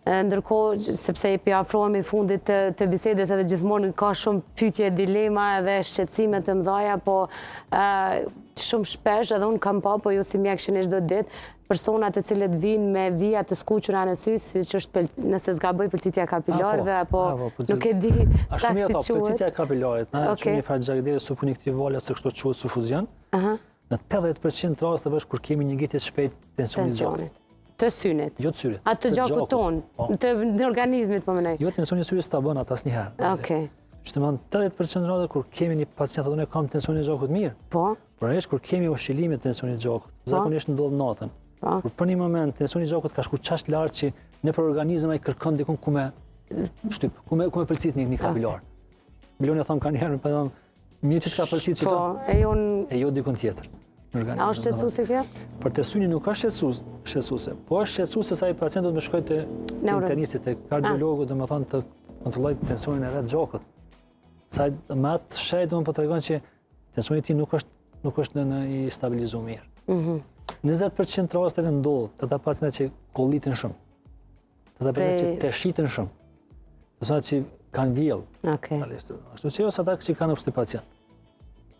Ndërkohë, sepse i afrohemi fundit të bisedës edhe gjithmonë ka shumë pyetje, dilema edhe shqetësime të mëdha, po shumë shpesh edhe unë kam pa, po ju si mjek shëni çdo ditë, persona të cilët vinë me vija të skuqura në sy, siç është nëse zgaboj pëlqitja e kapilarëve, apo nuk e di sa si quhet. Pëlqitja e kapilarit, na që një farë gjakderi supuni këtij vale se kështu quhet sufuzion. Në 80% të rasteve është kur kemi një ngritje të shpejtë tensionit gjakut. Të synit. Jo të syrit. A të gjakut tonë, të organizmit po mendoj. Jo tensioni i syrit s'ta bën atë asnjëherë. Okej. Që të thonë 80% rrallë kur kemi një pacient atë kam tensionin e gjakut mirë. Po. Por është kur kemi oscilime të tensionit të gjakut, zakonisht ndodh natën. Kur për një moment tensioni i gjakut ka shku çast lart që nëpër organizëm ai kërkon dikun ku me shtyp, ku me pëlqit një kapilar. Miloni thon kanë herë, po thon mirë që ka pëlqit çka. Po, e jo dikun tjetër. A është shqetësuese kjo? Për të synin nuk është shqetësuese, po është shqetësuese sa i pacienti do të më shkojë te internisti, te kardiologu, domethënë të kontrolloj tensionin e vet gjakut. Sa më atë shej domun po tregon që tensioni i tij nuk është në i stabilizuar mirë. 20% rasteve ndodh të ata pacientë që kollitin shumë. Të ata pacientë që teshiten shumë. Ose që kanë vjell. Okej. Ashtu që ose ata që kanë obstipacion.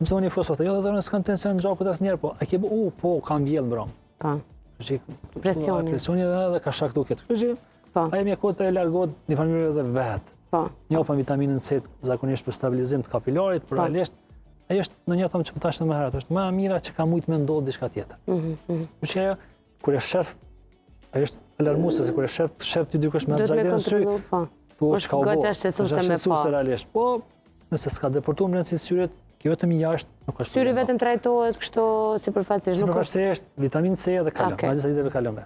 Më thoni fosfata, jo do të s'kam tension në gjakut asnjëherë, po a ke po kam vjell mbron. Po. Presioni edhe ka shaktu këtë. Kështu që ai mjekot e largohet në familje edhe vet. Po. Njopën vitaminën C zakonisht për stabilizim të kapilarit, por realisht ai është në një them që po tash më herët, është më e mira që ka mujt me ndodh diçka tjetër. Kështu që kur e shef, ai është alarmuese se kur e shef ti dikush me atë në sy. Po. Është goxha shqetësuese me pa. Realisht, po nëse s'ka deportuar brendësi syrit, kjo vetëm jashtë nuk është. Syri vetëm trajtohet kështu sipërfaqësisht, nuk është. Sipërfaqësisht, vitaminë C dhe kalon, magjisë dhe kalon.